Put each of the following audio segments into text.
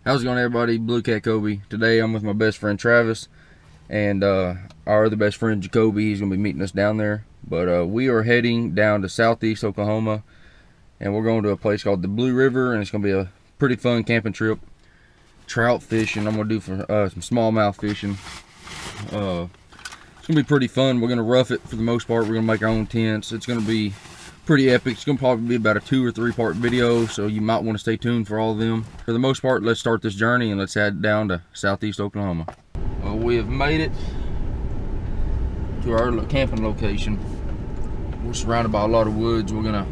How's it going, everybody? Blue Jakobi. Today I'm with my best friend Travis and our other best friend Jakobi. He's going to be meeting us down there. But we are heading down to southeast Oklahoma, and we're going to a place called the Blue River, and it's going to be a pretty fun camping trip. Trout fishing. I'm going to do some smallmouth fishing. It's going to be pretty fun. We're going to rough it for the most part. We're going to make our own tents. It's going to be pretty epic. It's going to probably be about a 2 or 3 part video, so you might want to stay tuned for all of them. For the most part, let's start this journey and let's head down to southeast Oklahoma. Well, we have made it to our camping location. We're surrounded by a lot of woods. We're gonna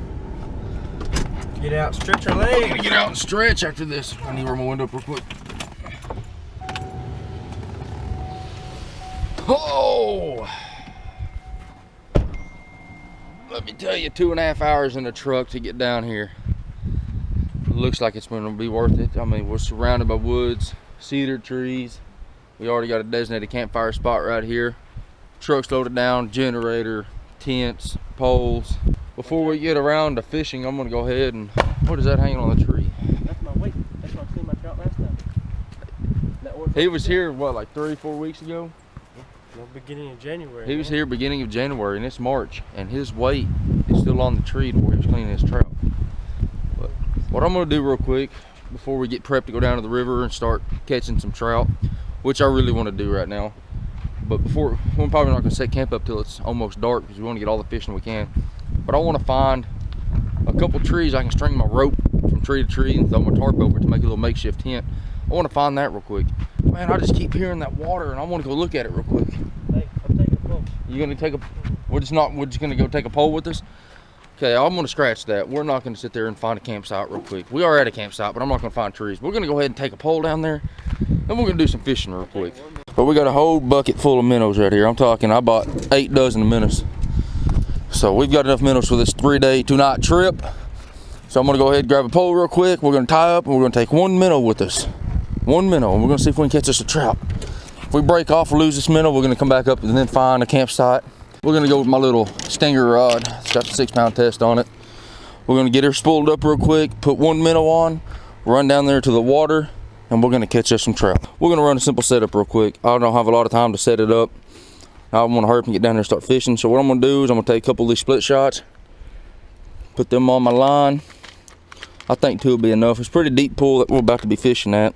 get out, stretch our legs. We're gonna get out and stretch after this. I need to roll my window up real quick. Oh! Let me tell you, 2.5 hours in the truck to get down here. It looks like it's going to be worth it. I mean, we're surrounded by woods, cedar trees. We already got a designated campfire spot right here. Truck's loaded down, generator, tents, poles. Before we get around to fishing, I'm going to go ahead and, what is that hanging on the tree? That's my weight. That's what I cleaned my trout last time. He was here, what, like 3 or 4 weeks ago? No, beginning of January. He was here beginning of January, and it's March, and his weight is still on the tree where he was cleaning his trout. But what I'm going to do real quick before we get prepped to go down to the river and start catching some trout, which I really want to do right now. But before, we're probably not going to set camp up till it's almost dark because we want to get all the fishing we can. But I want to find a couple trees I can string my rope from tree to tree and throw my tarp over to make a little makeshift tent. I want to find that real quick. Man, I just keep hearing that water and I want to go look at it real quick. Hey, I'm taking a pole. You gonna take a? We're just gonna go take a pole with us. Okay, I'm gonna scratch that. We're not gonna sit there and find a campsite real quick. We are at a campsite, but I'm not gonna find trees. We're gonna go ahead and take a pole down there, and we're gonna do some fishing real quick. But we got a whole bucket full of minnows right here. I'm talking, I bought 8 dozen of minnows. So we've got enough minnows for this 3-day, 2-night trip. So I'm gonna go ahead and grab a pole real quick. We're gonna tie up, and we're gonna take 1 minnow with us. 1 minnow, and we're gonna see if we can catch us a trout. If we break off or lose this minnow, we're gonna come back up and then find a campsite. We're gonna go with my little stinger rod. It's got the 6-pound test on it. We're gonna get her spooled up real quick, put 1 minnow on, run down there to the water, and we're gonna catch us some trout. We're gonna run a simple setup real quick. I don't have a lot of time to set it up. I wanna hurry up and get down there and start fishing. So what I'm gonna do is I'm gonna take a couple of these split shots, put them on my line. I think 2 will be enough. It's a pretty deep pool that we're about to be fishing at.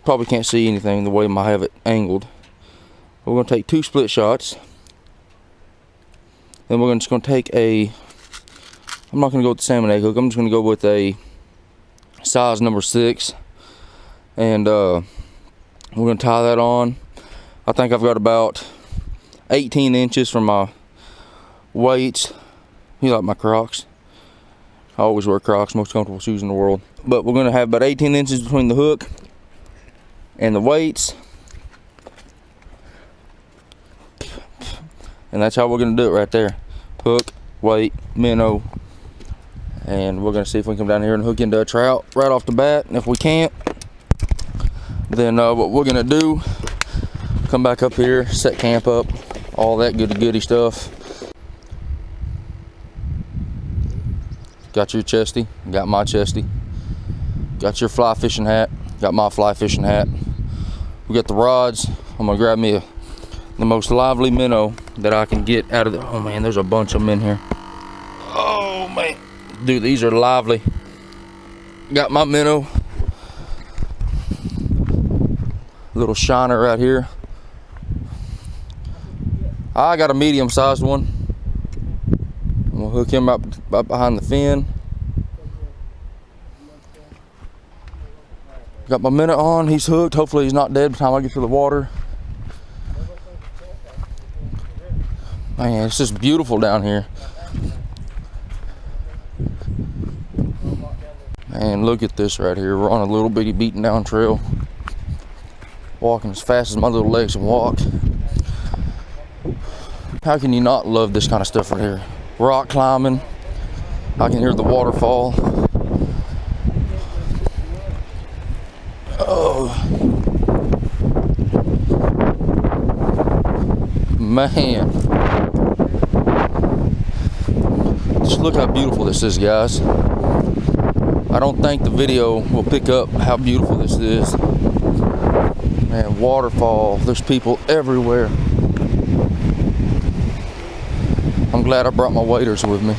Probably can't see anything the way I have it angled. We're going to take 2 split shots. Then we're just going to take a, I'm not going to go with the salmon egg hook. I'm just going to go with a size number 6. And we're going to tie that on. I think I've got about 18 inches from my weights. You like my Crocs? I always wear Crocs, most comfortable shoes in the world. But we're going to have about 18 inches between the hook and the weights, and that's how we're gonna do it right there. Hook, weight, minnow, and we're gonna see if we can come down here and hook into a trout right off the bat. And if we can't, then what we're gonna do, come back up here, set camp up, all that goody stuff. Got your chesty, got my chesty, got your fly fishing hat, got my fly fishing hat. We got the rods. I'm gonna grab me the most lively minnow that I can get out of the, oh man, there's a bunch of them in here. Oh man, dude, these are lively. Got my minnow. Little shiner right here. I got a medium-sized one. I'm gonna hook him up behind the fin. Got my minnow on, he's hooked. Hopefully he's not dead by the time I get to the water. Man, it's just beautiful down here. Man, look at this right here. We're on a little bitty beaten down trail. Walking as fast as my little legs can walk. How can you not love this kind of stuff right here? Rock climbing. I can hear the waterfall. Oh man, just look how beautiful this is, guys. I don't think the video will pick up how beautiful this is. Man, waterfall, there's people everywhere. I'm glad I brought my waders with me.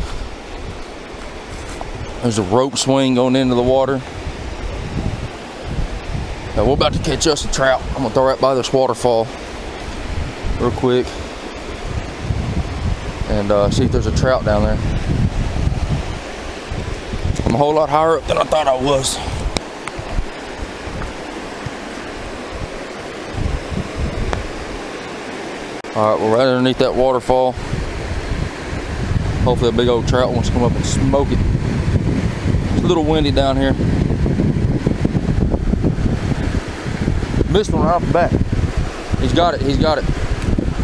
There's a rope swing going into the water. Now we're about to catch us a trout. I'm gonna throw right by this waterfall real quick and see if there's a trout down there. I'm a whole lot higher up than I thought I was. All right, we're right underneath that waterfall. Hopefully a big old trout wants to come up and smoke it. It's a little windy down here. Missed one right off the bat. He's got it, he's got it.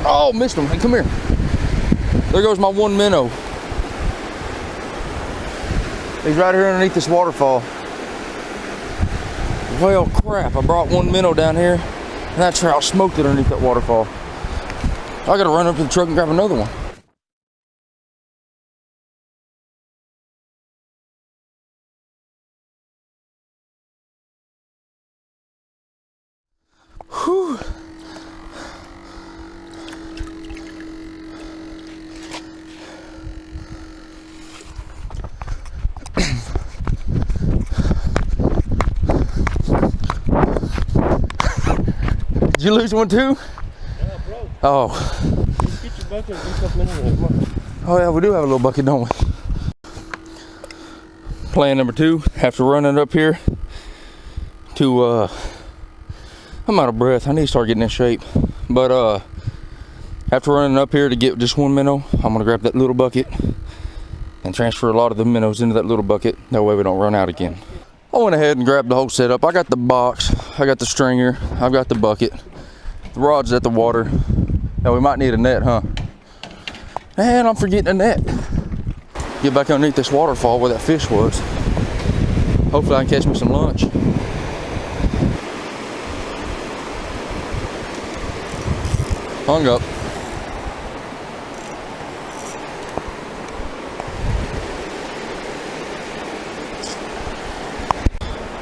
Oh, missed him. Hey, come here. There goes my one minnow. He's right here underneath this waterfall. Well, crap, I brought one minnow down here and that trout smoked it underneath that waterfall. I gotta run up to the truck and grab another one. Whew. Did you lose one too? Yeah, bro. Oh. Get your bucket and do something in it. Oh yeah, we do have a little bucket, don't we? Plan number 2, after running up here to I'm out of breath. I need to start getting in shape. But after running up here to get just one minnow, I'm gonna grab that little bucket and transfer a lot of the minnows into that little bucket. That way we don't run out again. I went ahead and grabbed the whole setup. I got the box, I got the stringer, I've got the bucket. The rod's at the water. Now we might need a net, huh? And I'm forgetting a net. Get back underneath this waterfall where that fish was. Hopefully I can catch me some lunch. Hung up.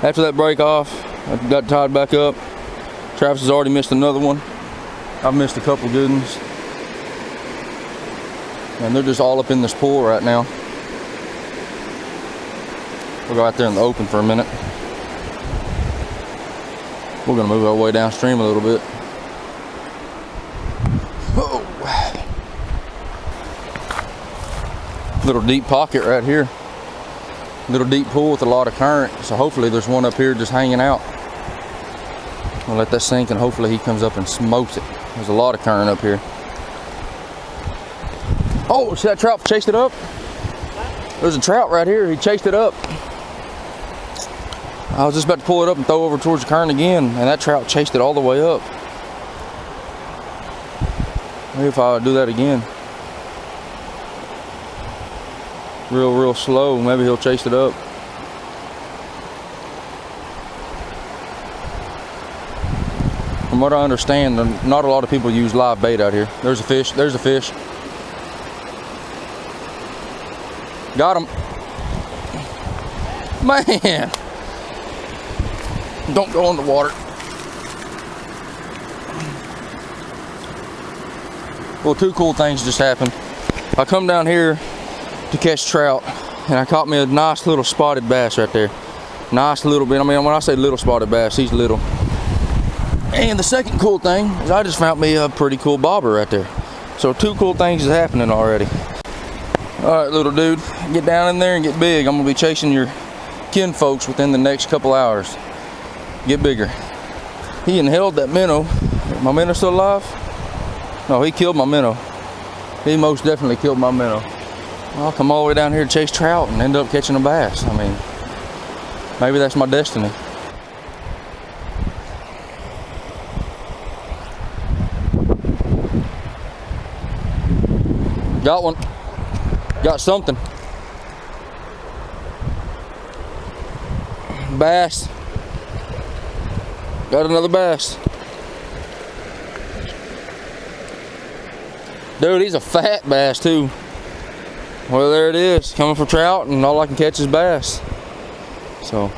After that break off, I got tied back up. Travis has already missed another one. I've missed a couple good ones. And they're just all up in this pool right now. We'll go out there in the open for a minute. We're gonna move our way downstream a little bit. Oh. Little deep pocket right here. Little deep pool with a lot of current. So hopefully there's one up here just hanging out. We'll let that sink and hopefully he comes up and smokes it. There's a lot of current up here. Oh, see that trout chased it up? There's a trout right here. He chased it up. I was just about to pull it up and throw over towards the current again, and that trout chased it all the way up. Maybe if I do that again. Real slow, maybe he'll chase it up. From what I understand, not a lot of people use live bait out here. There's a fish, there's a fish. Got him. Man. Don't go in the water. Well, 2 cool things just happened. I come down here to catch trout and I caught me a nice little spotted bass right there. Nice little bit. I mean, when I say little spotted bass, he's little. And the second cool thing is I just found me a pretty cool bobber right there. So 2 cool things is happening already. All right, little dude, get down in there and get big. I'm gonna be chasing your kin folks within the next couple hours. Get bigger. He inhaled that minnow. My minnow still alive? No, he killed my minnow. He most definitely killed my minnow. I'll come all the way down here to chase trout and end up catching a bass. I mean, maybe that's my destiny. Got one. Got something. Bass. Got another bass. Dude, he's a fat bass too. Well, there it is. Coming for trout and all I can catch is bass. So,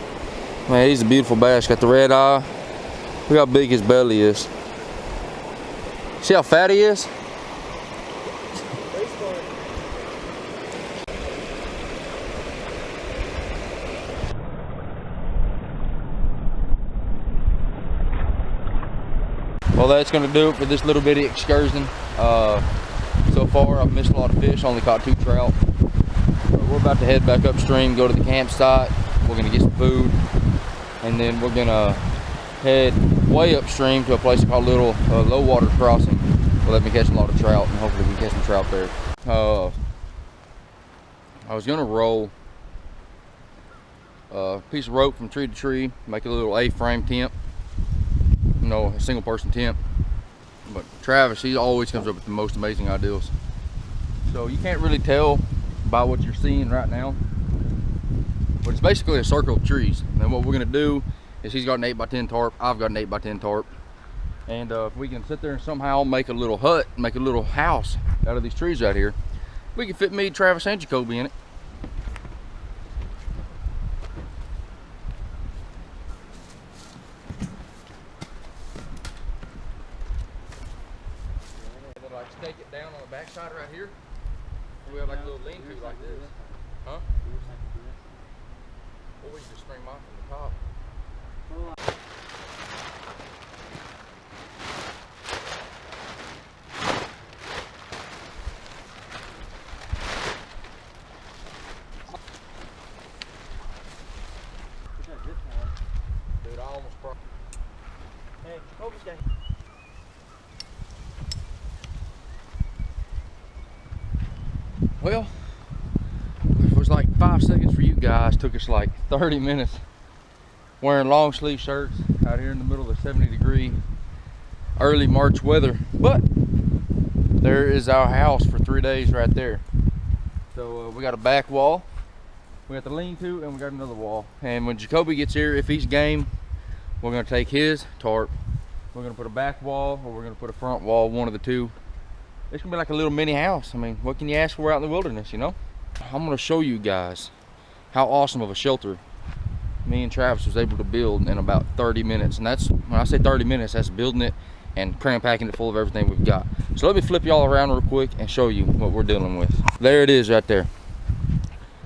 man, he's a beautiful bass. Got the red eye. Look how big his belly is. See how fat he is? Well, that's going to do it for this little bitty excursion. So far, I've missed a lot of fish, only caught 2 trout. But we're about to head back upstream, go to the campsite. We're going to get some food, and then we're going to head way upstream to a place called Little Low Water Crossing. Where they've been catching a lot of trout, and hopefully we can catch some trout there. I was going to roll a piece of rope from tree to tree, make a little A-frame tent. You know, a single person tent. But Travis, he always comes up with the most amazing ideas. So you can't really tell by what you're seeing right now, but it's basically a circle of trees. And what we're gonna do is he's got an 8x10 tarp, I've got an 8x10 tarp, and if we can sit there and somehow make a little hut, make a little house out of these trees right here, we can fit me, Travis, and Jakobi in it. Stake it down on the backside right here. We have like a little lean-to like this. Huh? Or we can just string mine from the top. Dude, I almost broke. Hey, Jakobi's day. Well, it was like 5 seconds for you guys. Took us like 30 minutes wearing long sleeve shirts out here in the middle of the 70-degree early March weather. But there is our house for 3 days right there. So we got a back wall, we got the lean-to, and we got another wall. And when Jakobi gets here, if he's game, we're gonna take his tarp, we're gonna put a back wall, or we're gonna put a front wall, one of the two. It's gonna be like a little mini house. I mean, what can you ask for out in the wilderness, you know? I'm gonna show you guys how awesome of a shelter me and Travis was able to build in about 30 minutes. And that's, when I say 30 minutes, that's building it and cram packing it full of everything we've got. So let me flip y'all around real quick and show you what we're dealing with. There it is right there.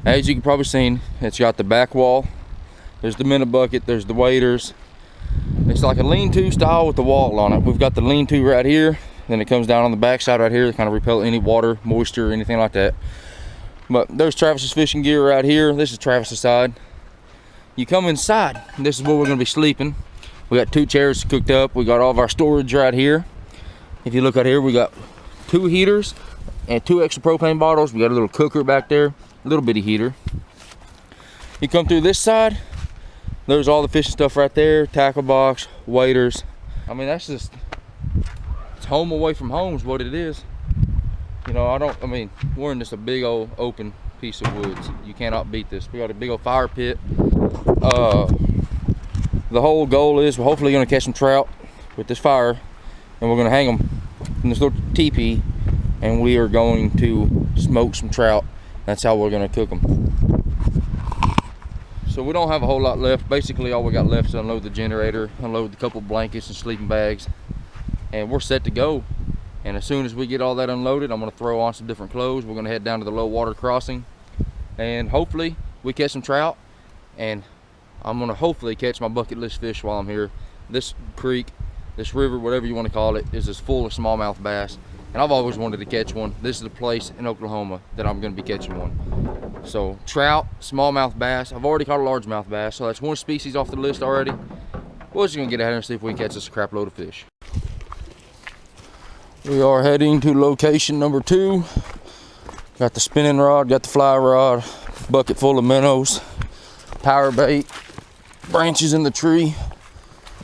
As you can probably seen, it's got the back wall. There's the minute bucket, there's the waders. It's like a lean-to style with the wall on it. We've got the lean-to right here. Then it comes down on the back side right here to kind of repel any water, moisture, or anything like that. But there's Travis's fishing gear right here. This is Travis's side. You come inside, and this is where we're gonna be sleeping. We got 2 chairs cooked up. We got all of our storage right here. If you look out here, we got 2 heaters and 2 extra propane bottles. We got a little cooker back there, a little bitty heater. You come through this side, there's all the fishing stuff right there, tackle box, waders. I mean, that's just, it's home away from home is what it is. You know, I mean, we're in just a big old open piece of woods. You cannot beat this. We got a big old fire pit. The whole goal is we're hopefully gonna catch some trout with this fire, and we're gonna hang them in this little teepee, and we are going to smoke some trout. That's how we're gonna cook them. So we don't have a whole lot left. Basically, all we got left is unload the generator, unload a couple blankets and sleeping bags, and we're set to go. And as soon as we get all that unloaded, I'm gonna throw on some different clothes. We're gonna head down to the low water crossing, and hopefully we catch some trout, and I'm gonna hopefully catch my bucket list fish while I'm here. This creek, this river, whatever you wanna call it, is as full of smallmouth bass, and I've always wanted to catch one. This is the place in Oklahoma that I'm gonna be catching one. So trout, smallmouth bass. I've already caught a largemouth bass, so that's one species off the list already. We're just gonna get out here and see if we can catch us a crap load of fish. We are heading to location number 2. Got the spinning rod, got the fly rod, bucket full of minnows, power bait, branches in the tree.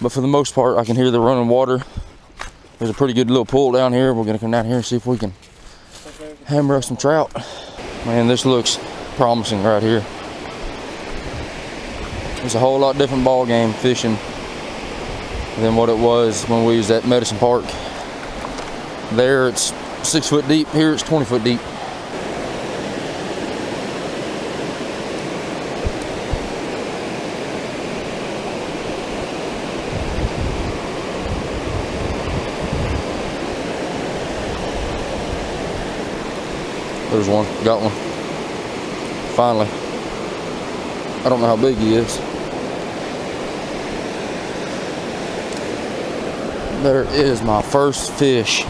But for the most part, I can hear the running water. There's a pretty good little pool down here. We're gonna come down here and see if we can hammer up some trout. Man, this looks promising right here. It's a whole lot different ball game fishing than what it was when we was at Medicine Park. There it's 6 foot deep, here it's 20 foot deep. There's one. Got one. Finally. I don't know how big he is. There is my first fish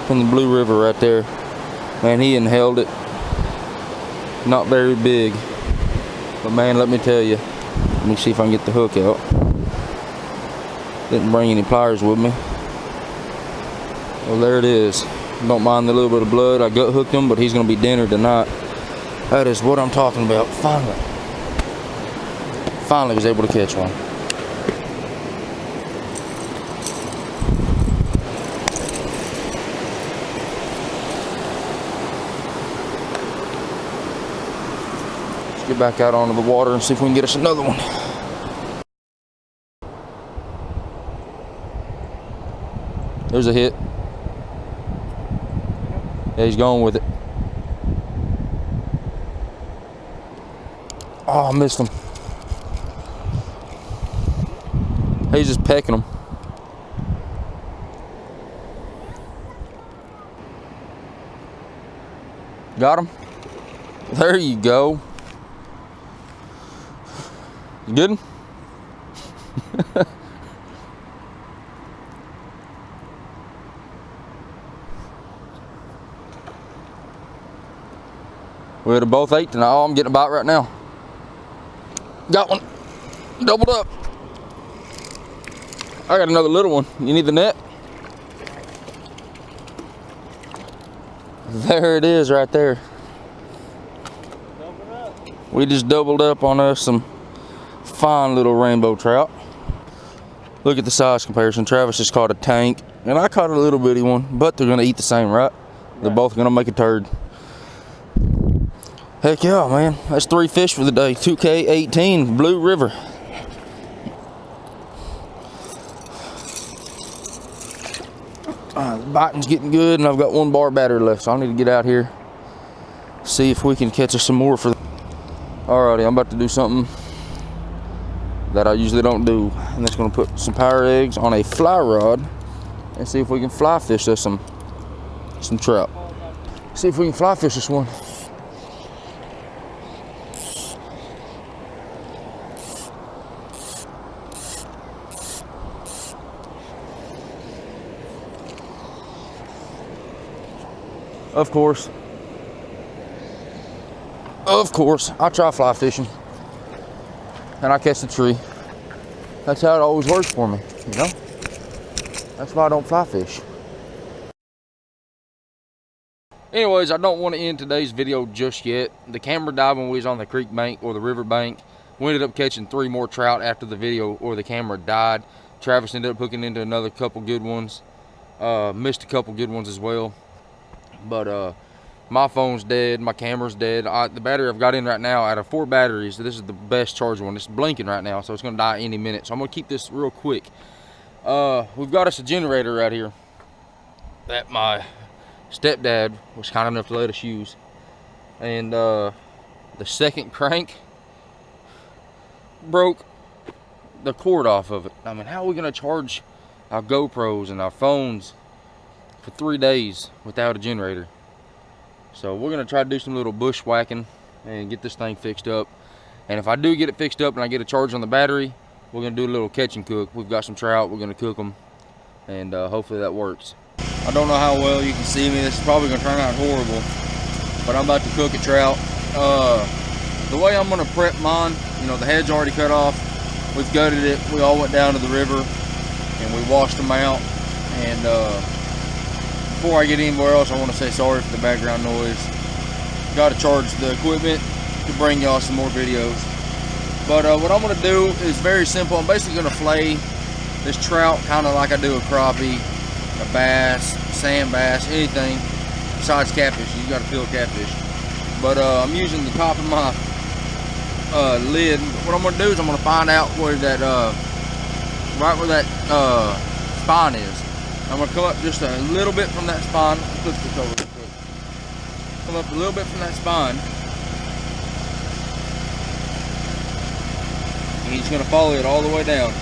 from the Blue River right there. Man, he inhaled it. Not very big. But man, let me tell you. Let me see if I can get the hook out. Didn't bring any pliers with me. Well, there it is. Don't mind the little bit of blood. I gut hooked him, but he's going to be dinner tonight. That is what I'm talking about. Finally. Finally was able to catch one. Let's get back out onto the water and see if we can get us another one. There's a hit. Yeah, he's going with it. Oh, I missed him. He's just pecking them. Got him? There you go. You good? We'd have both ate tonight. Oh, I'm getting a bite right now. Got one. Doubled up. I got another little one. You need the net? There it is right there. We just doubled up on us some fine little rainbow trout. Look at the size comparison. Travis just caught a tank, and I caught a little bitty one, but they're gonna eat the same, right? They're both gonna make a turd. Heck yeah, man. That's 3 fish for the day. 2K18, Blue River. The biting's getting good, and I've got 1 bar battery left, so I need to get out here, see if we can catch us some more for. Alrighty, I'm about to do something that I usually don't do, and that's gonna put some power eggs on a fly rod and see if we can fly fish us some trout. See if we can fly fish this one. Of course, I try fly fishing, and I catch the tree. That's how it always works for me, you know? That's why I don't fly fish. Anyways, I don't want to end today's video just yet. The camera died when we was on the creek bank or the river bank. We ended up catching 3 more trout after the video or the camera died. Travis ended up hooking into another couple good ones. Missed a couple good ones as well. But my phone's dead, my camera's dead. The battery I've got in right now, out of 4 batteries, this is the best charged one. It's blinking right now, so it's gonna die any minute. So I'm gonna keep this real quick. We've got us a generator right here that my stepdad was kind enough to let us use. And the second crank broke the cord off of it. I mean, how are we gonna charge our GoPros and our phones for 3 days without a generator? So we're gonna try to do some little bushwhacking and get this thing fixed up. And if I do get it fixed up and I get a charge on the battery, we're gonna do a little catch and cook. We've got some trout, we're gonna cook them, and hopefully that works. I don't know how well you can see me. This is probably gonna turn out horrible, but I'm about to cook a trout. The way I'm gonna prep mine, you know, the head's already cut off. We've gutted it. We all went down to the river and we washed them out. And before I get anywhere else, I want to say sorry for the background noise. Got to charge the equipment to bring y'all some more videos. But what I'm going to do is very simple. I'm basically going to fillet this trout kind of like I do a crappie, a bass, sand bass, anything besides catfish. You got to feel catfish. But I'm using the top of my lid. What I'm going to do is I'm going to find out where that, right where that spine is. I'm going to come up just a little bit from that spine. Flip this over real quick. Come up a little bit from that spine. And he's going to follow it all the way down.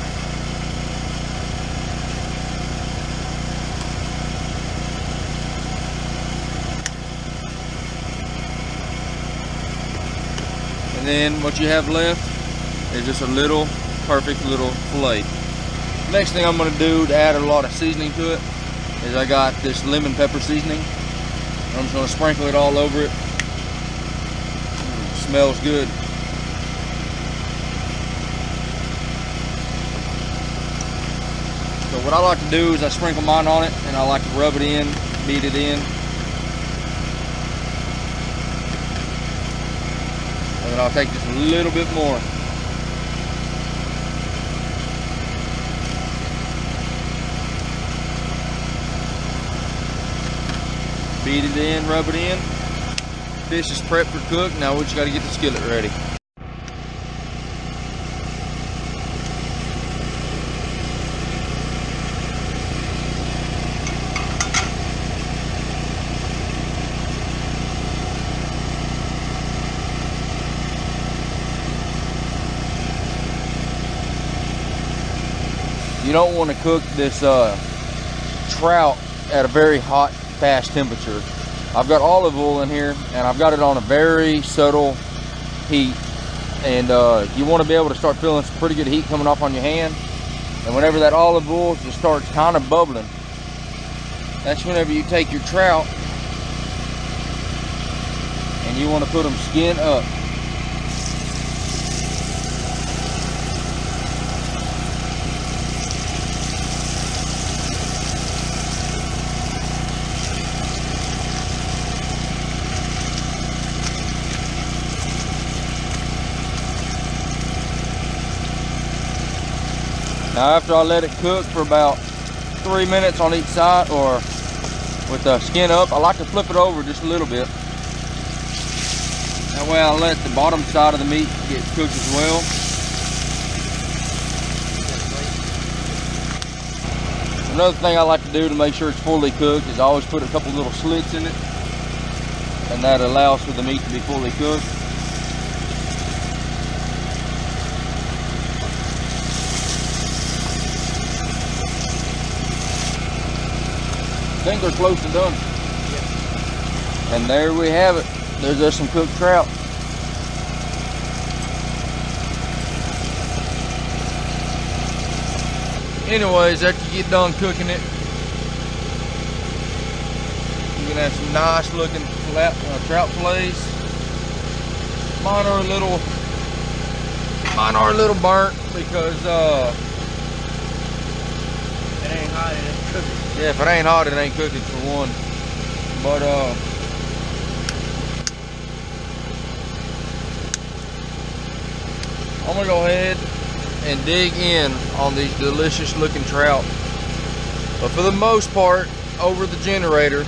then what you have left is just a little perfect little fillet. Next thing I'm going to do to add a lot of seasoning to it is I got this lemon pepper seasoning. I'm just going to sprinkle it all over it. Smells good. So what I like to do is I sprinkle mine on it, and I like to rub it in, beat it in. And then I'll take just a little bit more. Beat it in, rub it in. Fish is prepped for cook. Now we just got to get the skillet ready. You don't want to cook this trout at a very hot, fast temperature. I've got olive oil in here, and I've got it on a very subtle heat, and you want to be able to start feeling some pretty good heat coming off on your hand. And whenever that olive oil just starts kind of bubbling, that's whenever you take your trout and you want to put them skin up. Now after I let it cook for about 3 minutes on each side, or with the skin up, I like to flip it over just a little bit. That way I let the bottom side of the meat get cooked as well. Another thing I like to do to make sure it's fully cooked is I always put a couple little slits in it, and that allows for the meat to be fully cooked. I think they're close to done. Yeah. And there we have it. There's just some cooked trout. Anyways, after you get done cooking it, you can have some nice looking trout fillets. Mine are a little burnt because It ain't hot, it ain't cooking. yeah, if it ain't hot, it ain't cooking for one. But I'm gonna go ahead and dig in on these delicious looking trout. But for the most part, over the generator,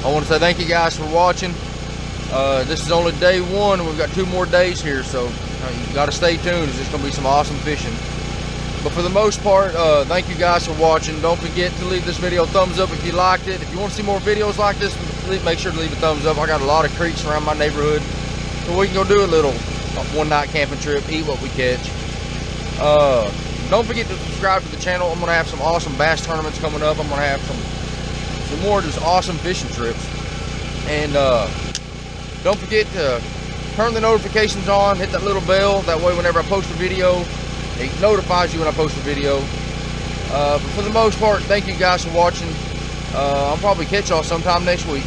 I want to say thank you guys for watching. This is only day one, and we've got 2 more days here, so you got to stay tuned. It's just gonna be some awesome fishing. But for the most part, thank you guys for watching. Don't forget to leave this video a thumbs up if you liked it. If you want to see more videos like this, make sure to leave a thumbs up. I got a lot of creeks around my neighborhood, so we can go do a little one-night camping trip, eat what we catch. Don't forget to subscribe to the channel. I'm going to have some awesome bass tournaments coming up. I'm going to have some more just awesome fishing trips. And don't forget to turn the notifications on, hit that little bell. That way whenever I post a video, it notifies you when I post a video. But for the most part, thank you guys for watching. I'll probably catch y'all sometime next week.